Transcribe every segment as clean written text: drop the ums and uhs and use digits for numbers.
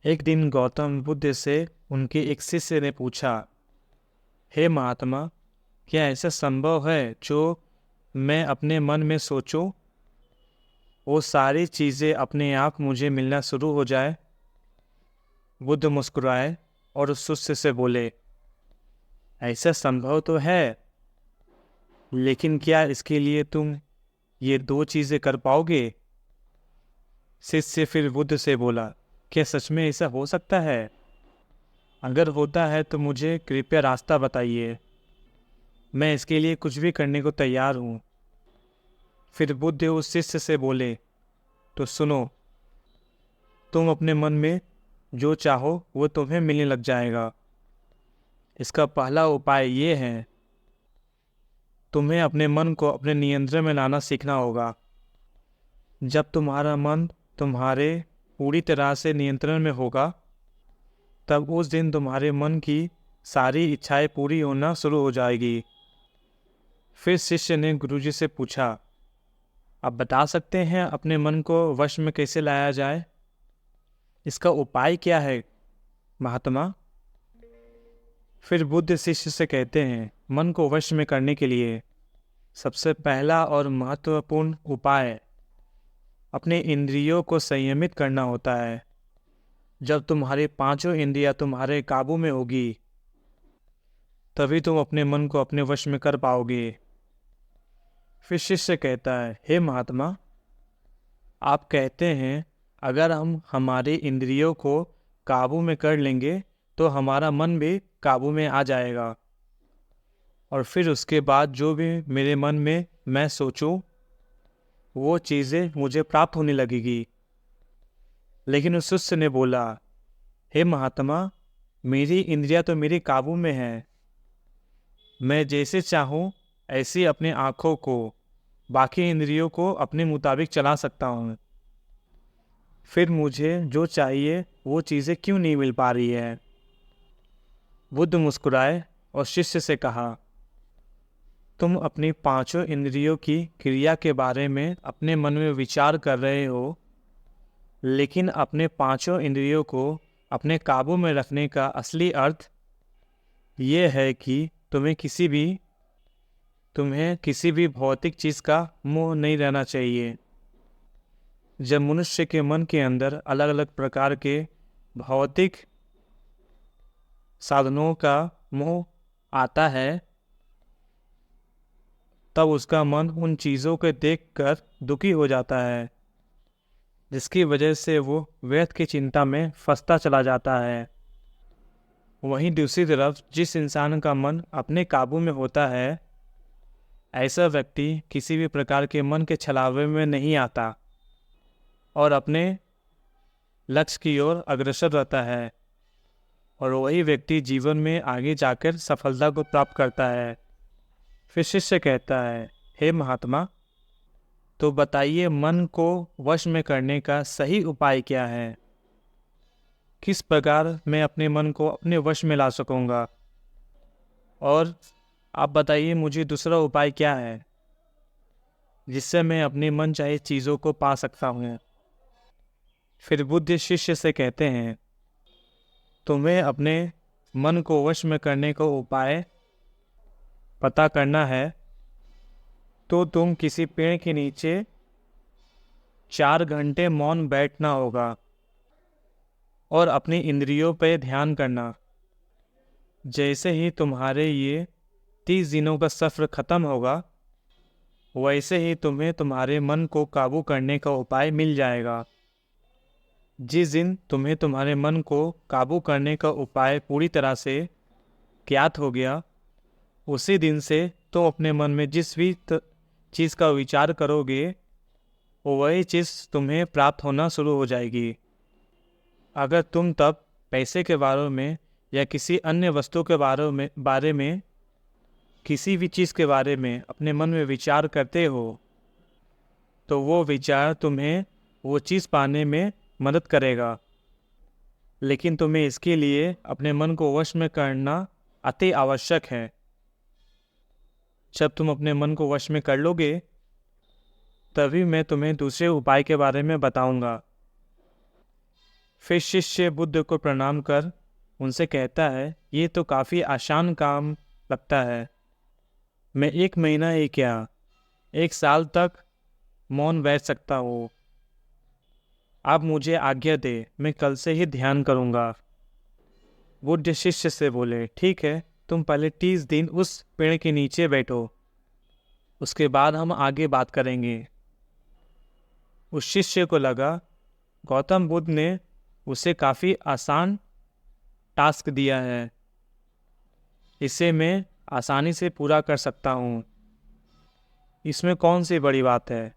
एक दिन गौतम बुद्ध से उनके एक शिष्य ने पूछा, हे महात्मा, क्या ऐसा संभव है जो मैं अपने मन में सोचूं वो सारी चीज़ें अपने आप मुझे मिलना शुरू हो जाए? बुद्ध मुस्कुराए और उस शिष्य से बोले, ऐसा संभव तो है, लेकिन क्या इसके लिए तुम ये दो चीज़ें कर पाओगे? शिष्य फिर बुद्ध से बोला, क्या सच में ऐसा हो सकता है? अगर होता है तो मुझे कृपया रास्ता बताइए। मैं इसके लिए कुछ भी करने को तैयार हूँ। फिर बुद्ध उस शिष्य से बोले, तो सुनो, तुम अपने मन में जो चाहो वो तुम्हें मिलने लग जाएगा। इसका पहला उपाय ये है, तुम्हें अपने मन को अपने नियंत्रण में लाना सीखना होगा। जब तुम्हारा मन तुम्हारे पूरी तरह से नियंत्रण में होगा, तब उस दिन तुम्हारे मन की सारी इच्छाएं पूरी होना शुरू हो जाएगी। फिर शिष्य ने गुरुजी से पूछा, आप बता सकते हैं अपने मन को वश में कैसे लाया जाए? इसका उपाय क्या है महात्मा? फिर बुद्ध शिष्य से कहते हैं, मन को वश में करने के लिए सबसे पहला और महत्वपूर्ण उपाय अपने इंद्रियों को संयमित करना होता है। जब तुम्हारी पांचों इंद्रियां तुम्हारे काबू में होगी, तभी तुम अपने मन को अपने वश में कर पाओगे। फिर शिष्य कहता है, हे महात्मा, आप कहते हैं अगर हम हमारी इंद्रियों को काबू में कर लेंगे तो हमारा मन भी काबू में आ जाएगा, और फिर उसके बाद जो भी मेरे मन में मैं सोचूं वो चीज़ें मुझे प्राप्त होने लगेगी। लेकिन उस शिष्य ने बोला, हे महात्मा, मेरी इंद्रियां तो मेरे काबू में है। मैं जैसे चाहूँ ऐसे अपने आँखों को, बाकी इंद्रियों को अपने मुताबिक चला सकता हूँ। फिर मुझे जो चाहिए वो चीज़ें क्यों नहीं मिल पा रही है? बुद्ध मुस्कुराए और शिष्य से कहा, तुम अपनी पांचों इंद्रियों की क्रिया के बारे में अपने मन में विचार कर रहे हो, लेकिन अपने पांचों इंद्रियों को अपने काबू में रखने का असली अर्थ ये है कि तुम्हें किसी भी भौतिक चीज़ का मोह नहीं रहना चाहिए। जब मनुष्य के मन के अंदर अलग अलग प्रकार के भौतिक साधनों का मोह आता है, तब उसका मन उन चीज़ों को देखकर दुखी हो जाता है, जिसकी वजह से वो व्यर्थ की चिंता में फंसता चला जाता है। वहीं दूसरी तरफ जिस इंसान का मन अपने काबू में होता है, ऐसा व्यक्ति किसी भी प्रकार के मन के छलावे में नहीं आता और अपने लक्ष्य की ओर अग्रसर रहता है, और वही व्यक्ति जीवन में आगे जाकर सफलता को प्राप्त करता है। फिर शिष्य कहता है, हे महात्मा, तो बताइए मन को वश में करने का सही उपाय क्या है? किस प्रकार मैं अपने मन को अपने वश में ला सकूंगा? और आप बताइए मुझे दूसरा उपाय क्या है जिससे मैं अपने मन चाहे चीज़ों को पा सकता हूँ? फिर बुद्ध शिष्य से कहते हैं, तुम्हें अपने मन को वश में करने का उपाय पता करना है तो तुम किसी पेड़ के नीचे 4 घंटे मौन बैठना होगा और अपनी इंद्रियों पर ध्यान करना। जैसे ही तुम्हारे ये 30 दिनों का सफ़र ख़त्म होगा, वैसे ही तुम्हें तुम्हारे मन को काबू करने का उपाय मिल जाएगा। जिस दिन तुम्हें तुम्हारे मन को काबू करने का उपाय पूरी तरह से ज्ञात हो गया, उसी दिन से तुम अपने मन में जिस भी चीज़ का विचार करोगे, वही चीज़ तुम्हें प्राप्त होना शुरू हो जाएगी। अगर तुम तब पैसे के बारे में या किसी अन्य वस्तु के बारे में किसी भी चीज़ के बारे में अपने मन में विचार करते हो, तो वो विचार तुम्हें वो चीज़ पाने में मदद करेगा। लेकिन तुम्हें इसके लिए अपने मन को वश में करना अति आवश्यक है। जब तुम अपने मन को वश में कर लोगे, तभी मैं तुम्हें दूसरे उपाय के बारे में बताऊंगा। फिर शिष्य बुद्ध को प्रणाम कर उनसे कहता है, ये तो काफ़ी आसान काम लगता है। मैं 1 महीना ही क्या 1 साल तक मौन बैठ सकता हूँ। आप मुझे आज्ञा दे, मैं कल से ही ध्यान करूँगा। बुद्ध शिष्य से बोले, ठीक है, तुम पहले 30 दिन उस पेड़ के नीचे बैठो, उसके बाद हम आगे बात करेंगे। उस शिष्य को लगा गौतम बुद्ध ने उसे काफ़ी आसान टास्क दिया है, इसे मैं आसानी से पूरा कर सकता हूँ। इसमें कौन सी बड़ी बात है?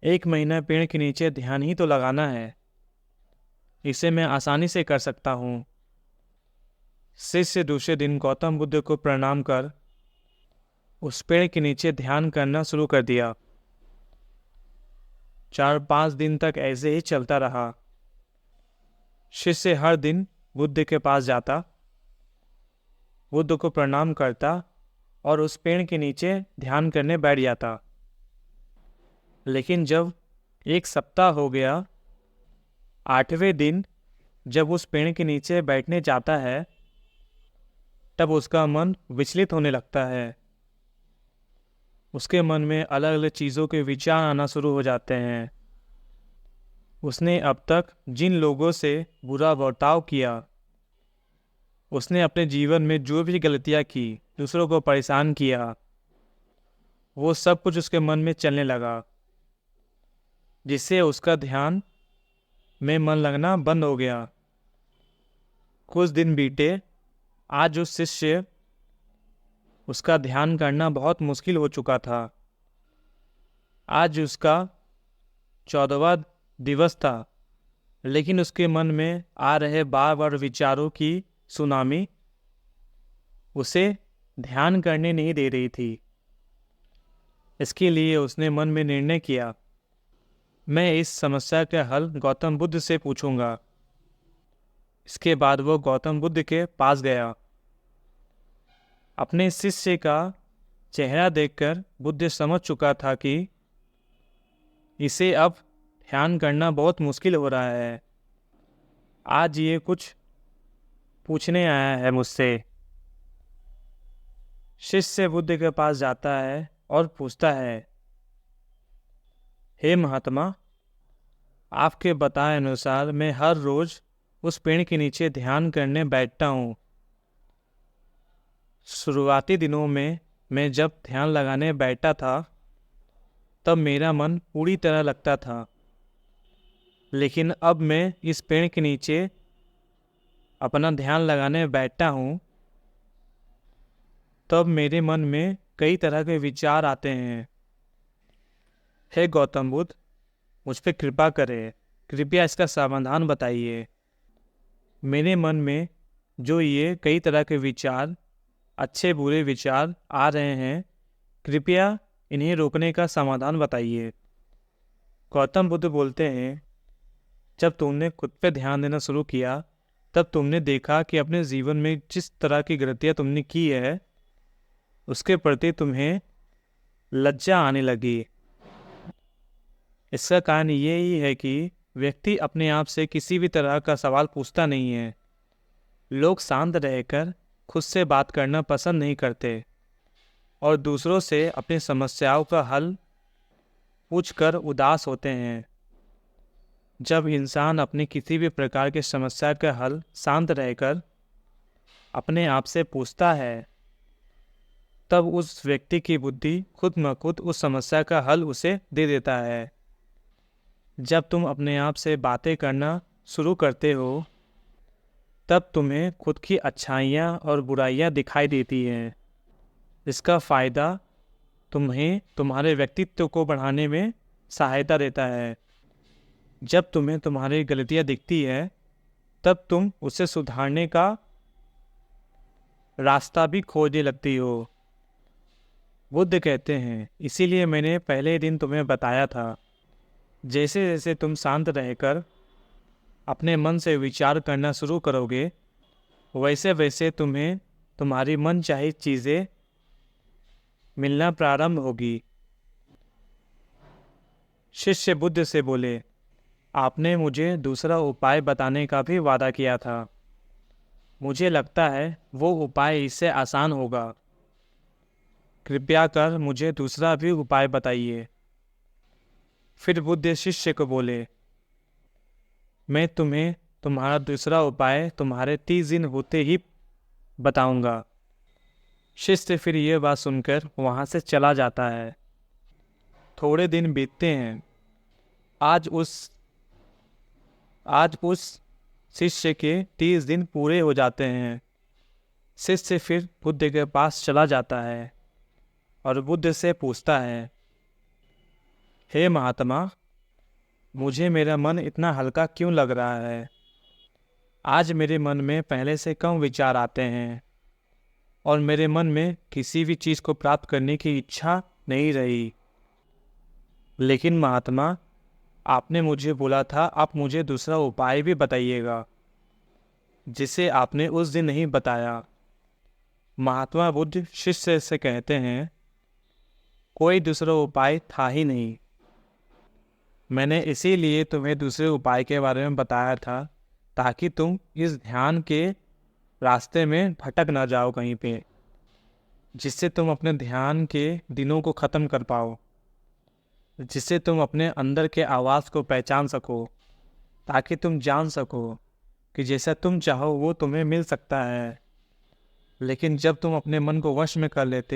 1 महीना पेड़ के नीचे ध्यान ही तो लगाना है, इसे मैं आसानी से कर सकता हूँ। शिष्य दूसरे दिन गौतम बुद्ध को प्रणाम कर उस पेड़ के नीचे ध्यान करना शुरू कर दिया। 4-5 दिन तक ऐसे ही चलता रहा। शिष्य हर दिन बुद्ध के पास जाता, बुद्ध को प्रणाम करता और उस पेड़ के नीचे ध्यान करने बैठ जाता। लेकिन जब 1 सप्ताह हो गया, 8वें दिन जब उस पेड़ के नीचे बैठने जाता है, तब उसका मन विचलित होने लगता है। उसके मन में अलग अलग चीज़ों के विचार आना शुरू हो जाते हैं। उसने अब तक जिन लोगों से बुरा बर्ताव किया, उसने अपने जीवन में जो भी गलतियाँ की, दूसरों को परेशान किया, वो सब कुछ उसके मन में चलने लगा, जिससे उसका ध्यान में मन लगना बंद हो गया। कुछ दिन बीते। आज उस शिष्य उसका ध्यान करना बहुत मुश्किल हो चुका था। आज उसका 14वां दिवस था, लेकिन उसके मन में आ रहे बार बार विचारों की सुनामी उसे ध्यान करने नहीं दे रही थी। इसके लिए उसने मन में निर्णय किया, मैं इस समस्या का हल गौतम बुद्ध से पूछूंगा। इसके बाद वो गौतम बुद्ध के पास गया। अपने शिष्य का चेहरा देखकर बुद्ध समझ चुका था कि इसे अब ध्यान करना बहुत मुश्किल हो रहा है। आज ये कुछ पूछने आया है मुझसे। शिष्य बुद्ध के पास जाता है और पूछता है, हे महात्मा, आपके बताए अनुसार मैं हर रोज उस पेड़ के नीचे ध्यान करने बैठता हूँ। शुरुआती दिनों में मैं जब ध्यान लगाने बैठा था, तब मेरा मन पूरी तरह लगता था। लेकिन अब मैं इस पेड़ के नीचे अपना ध्यान लगाने बैठता हूँ, तब मेरे मन में कई तरह के विचार आते हैं। हे गौतम बुद्ध, मुझ पर कृपा करें, कृपया इसका समाधान बताइए। मेरे मन में जो ये कई तरह के विचार, अच्छे बुरे विचार आ रहे हैं, कृपया इन्हें रोकने का समाधान बताइए। गौतम बुद्ध बोलते हैं, जब तुमने खुद पे ध्यान देना शुरू किया, तब तुमने देखा कि अपने जीवन में जिस तरह की गलतियाँ तुमने की है, उसके प्रति तुम्हें लज्जा आने लगी। इसका कारण ये ही है कि व्यक्ति अपने आप से किसी भी तरह का सवाल पूछता नहीं है। लोग शांत रहकर खुद से बात करना पसंद नहीं करते और दूसरों से अपनी समस्याओं का हल पूछकर उदास होते हैं। जब इंसान अपनी किसी भी प्रकार की समस्या का हल शांत रहकर अपने आप से पूछता है, तब उस व्यक्ति की बुद्धि खुद ब खुद उस समस्या का हल उसे दे देता है। जब तुम अपने आप से बातें करना शुरू करते हो, तब तुम्हें खुद की अच्छाइयाँ और बुराइयाँ दिखाई देती हैं। इसका फ़ायदा तुम्हें तुम्हारे व्यक्तित्व को बढ़ाने में सहायता देता है। जब तुम्हें तुम्हारी गलतियाँ दिखती है, तब तुम उसे सुधारने का रास्ता भी खोजने लगती हो। बुद्ध कहते हैं, इसीलिए मैंने पहले दिन तुम्हें बताया था, जैसे जैसे तुम शांत रहकर अपने मन से विचार करना शुरू करोगे, वैसे वैसे तुम्हें तुम्हारी मनचाही चीज़ें मिलना प्रारंभ होगी। शिष्य बुद्ध से बोले, आपने मुझे दूसरा उपाय बताने का भी वादा किया था। मुझे लगता है वो उपाय इससे आसान होगा। कृपया कर मुझे दूसरा भी उपाय बताइए। फिर बुद्ध शिष्य को बोले, मैं तुम्हें तुम्हारा दूसरा उपाय तुम्हारे 30 दिन होते ही बताऊंगा। शिष्य फिर ये बात सुनकर वहां से चला जाता है। थोड़े दिन बीतते हैं। आज उस आज उस शिष्य के 30 दिन पूरे हो जाते हैं। शिष्य फिर बुद्ध के पास चला जाता है और बुद्ध से पूछता है, हे महात्मा, मुझे मेरा मन इतना हल्का क्यों लग रहा है? आज मेरे मन में पहले से कम विचार आते हैं और मेरे मन में किसी भी चीज़ को प्राप्त करने की इच्छा नहीं रही। लेकिन महात्मा, आपने मुझे बोला था आप मुझे दूसरा उपाय भी बताइएगा, जिसे आपने उस दिन नहीं बताया। महात्मा बुद्ध शिष्य से कहते हैं, कोई दूसरा उपाय था ही नहीं। मैंने इसीलिए तुम्हें दूसरे उपाय के बारे में बताया था, ताकि तुम इस ध्यान के रास्ते में भटक ना जाओ कहीं पे, जिससे तुम अपने ध्यान के दिनों को ख़त्म कर पाओ, जिससे तुम अपने अंदर के आवाज़ को पहचान सको, ताकि तुम जान सको कि जैसा तुम चाहो वो तुम्हें मिल सकता है। लेकिन जब तुम अपने मन को वश में कर लेते